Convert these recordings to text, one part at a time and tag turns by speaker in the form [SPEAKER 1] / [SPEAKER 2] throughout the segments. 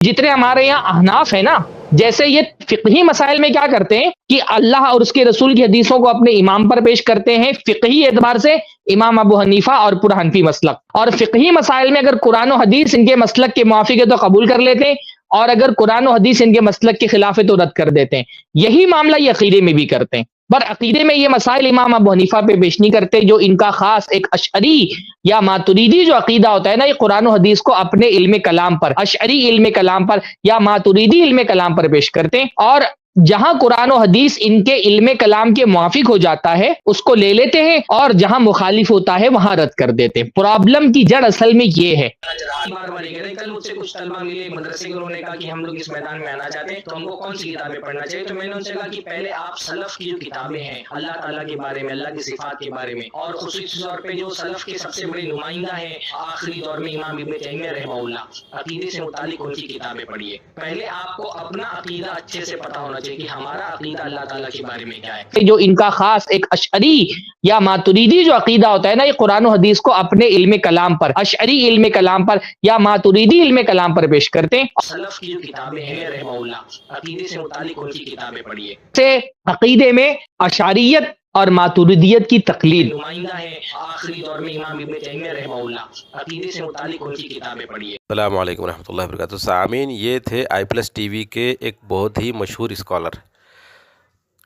[SPEAKER 1] جتنے ہمارے یہاں احناف ہیں نا، جیسے یہ فقہی مسائل میں کیا کرتے ہیں کہ اللہ اور اس کے رسول کی حدیثوں کو اپنے امام پر پیش کرتے ہیں فقہی اعتبار سے، امام ابو حنیفہ اور پورا حنفی مسلک، اور فقہی مسائل میں اگر قرآن و حدیث ان کے مسلک کے موافق ہے تو قبول کر لیتے ہیں، اور اگر قرآن و حدیث ان کے مسلک کے خلاف ہے تو رد کر دیتے ہیں۔ یہی معاملہ یہ عقیدے میں بھی کرتے ہیں، پر عقیدے میں یہ مسائل امام ابو حنیفہ پہ پیش نہیں کرتے، جو ان کا خاص ایک اشعری یا ماتریدی جو عقیدہ ہوتا ہے نا، یہ قرآن و حدیث کو اپنے علم کلام پر، اشعری علم کلام پر یا ماتریدی علم کلام پر پیش کرتے ہیں، اور جہاں قرآن و حدیث ان کے علم کلام کے موافق ہو جاتا ہے اس کو لے لیتے ہیں، اور جہاں مخالف ہوتا ہے وہاں رد کر دیتے ہیں۔ پرابلم کی جڑ اصل میں یہ ہے۔
[SPEAKER 2] بار بار یہ کہہ رہے ہیں، کل مجھ سے کچھ طلبہ ملے مدرسے کے، انہوں نے کہا کہ ہم لوگ اس میدان میں آنا چاہتے ہیں تو ہم کو کون سی کتابیں پڑھنا چاہیے، تو میں نے ان سے کہا کہ پہلے آپ سلف کی جو کتابیں ہیں اللہ تعالیٰ کے بارے میں، اللہ کی صفات کے بارے میں، اور خصوصی طور پہ جو سلف کے سب سے بڑے نمائندہ ہیں آخری دور میں امام ابن تیمیہ رحمہ اللہ، عقیدے سے متعلق ان کی کتابیں پڑھیے۔ پہلے آپ کو اپنا عقیدہ اچھے سے پتہ ہونا چاہیے کہ ہمارا عقیدہ اللہ تعالیٰ کے بارے میں کیا ہے۔
[SPEAKER 1] جو ان کا خاص ایک اشعری یا ماتریدی جو عقیدہ ہوتا ہے نا، یہ قرآن و حدیث کو اپنے علم کلام پر، اشعری علم کلام پر یا ماتریدی علم کلام پر پیش کرتے ہیں۔
[SPEAKER 2] سلف کی جو کتابیں ہیں رحمہ اللہ، عقیدے سے متعلق ان کی کتابیں پڑھیے۔
[SPEAKER 1] سے عقیدے میں اشعریت اور ماتریدیت کی تقلید،
[SPEAKER 2] نمائندہ ہیں آخری دور میں امام ابن تیمیہ رحمہ اللہ، عقیدے سے متعلق ان کی کتابیں پڑھیے۔
[SPEAKER 3] السلام علیکم ورحمۃ اللہ وبرکاتہ۔ سامعین، یہ تھے آئی پلس ٹی وی کے ایک بہت ہی مشہور اسکالر۔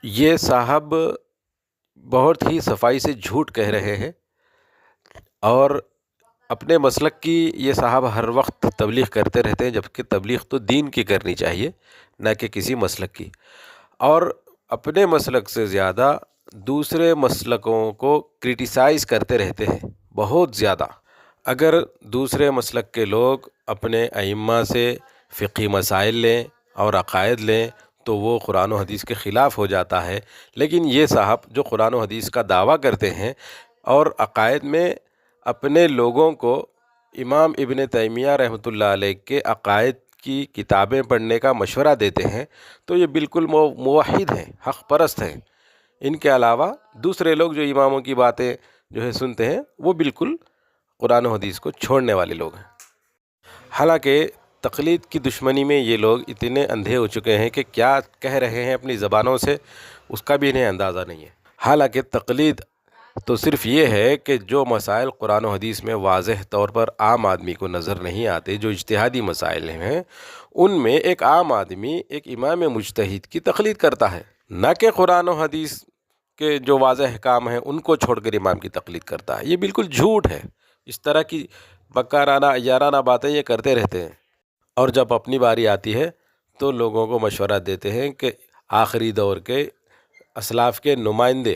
[SPEAKER 3] یہ صاحب بہت ہی صفائی سے جھوٹ کہہ رہے ہیں، اور اپنے مسلک کی یہ صاحب ہر وقت تبلیغ کرتے رہتے ہیں، جبکہ تبلیغ تو دین کی کرنی چاہیے نہ کہ کسی مسلک کی، اور اپنے مسلک سے زیادہ دوسرے مسلکوں کو کرٹیسائز کرتے رہتے ہیں بہت زیادہ۔ اگر دوسرے مسلک کے لوگ اپنے ائمہ سے فقہی مسائل لیں اور عقائد لیں تو وہ قرآن و حدیث کے خلاف ہو جاتا ہے، لیکن یہ صاحب جو قرآن و حدیث کا دعویٰ کرتے ہیں اور عقائد میں اپنے لوگوں کو امام ابن تیمیہ رحمۃ اللہ علیہ کے عقائد کی کتابیں پڑھنے کا مشورہ دیتے ہیں، تو یہ بالکل موحد ہیں، حق پرست ہیں۔ ان کے علاوہ دوسرے لوگ جو اماموں کی باتیں جو ہے سنتے ہیں، وہ بالکل قرآن و حدیث کو چھوڑنے والے لوگ ہیں۔ حالانکہ تقلید کی دشمنی میں یہ لوگ اتنے اندھے ہو چکے ہیں کہ کیا کہہ رہے ہیں اپنی زبانوں سے اس کا بھی انہیں اندازہ نہیں ہے۔ حالانکہ تقلید تو صرف یہ ہے کہ جو مسائل قرآن و حدیث میں واضح طور پر عام آدمی کو نظر نہیں آتے، جو اجتہادی مسائل ہیں، ان میں ایک عام آدمی ایک امام مجتہد کی تقلید کرتا ہے، نہ کہ قرآن و حدیث کے جو واضح احکام ہیں ان کو چھوڑ کر امام کی تقلید کرتا ہے۔ یہ بالکل جھوٹ ہے۔ اس طرح کی بکارانہ عیارانہ باتیں یہ کرتے رہتے ہیں، اور جب اپنی باری آتی ہے تو لوگوں کو مشورہ دیتے ہیں کہ آخری دور کے اسلاف کے نمائندے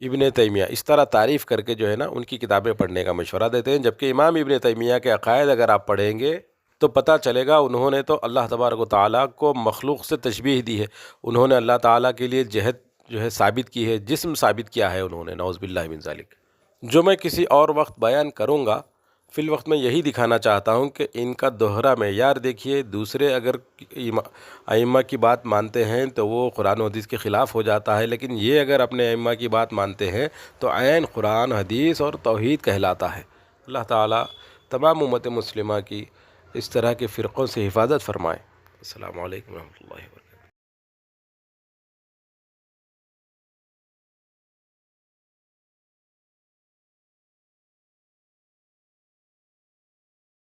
[SPEAKER 3] ابن تیمیہ، اس طرح تعریف کر کے جو ہے نا ان کی کتابیں پڑھنے کا مشورہ دیتے ہیں، جبکہ امام ابن تیمیہ کے عقائد اگر آپ پڑھیں گے تو پتہ چلے گا انہوں نے تو اللہ تبارک و تعالیٰ کو مخلوق سے تشبیہ دی ہے، انہوں نے اللہ تعالیٰ کے لیے جہت جو ہے ثابت کی ہے، جسم ثابت کیا ہے انہوں نے، نعوذ باللہ من ذالک، جو میں کسی اور وقت بیان کروں گا۔ فی الوقت میں یہی دکھانا چاہتا ہوں کہ ان کا دوہرا معیار دیکھیے، دوسرے اگر ائمہ کی بات مانتے ہیں تو وہ قرآن و حدیث کے خلاف ہو جاتا ہے، لیکن یہ اگر اپنے ائمہ کی بات مانتے ہیں تو عین قرآن حدیث اور توحید کہلاتا ہے۔ اللہ تعالیٰ تمام امت مسلمہ کی اس طرح کے فرقوں سے حفاظت فرمائے۔ السلام علیکم ورحمۃ اللہ وبرکاتہ۔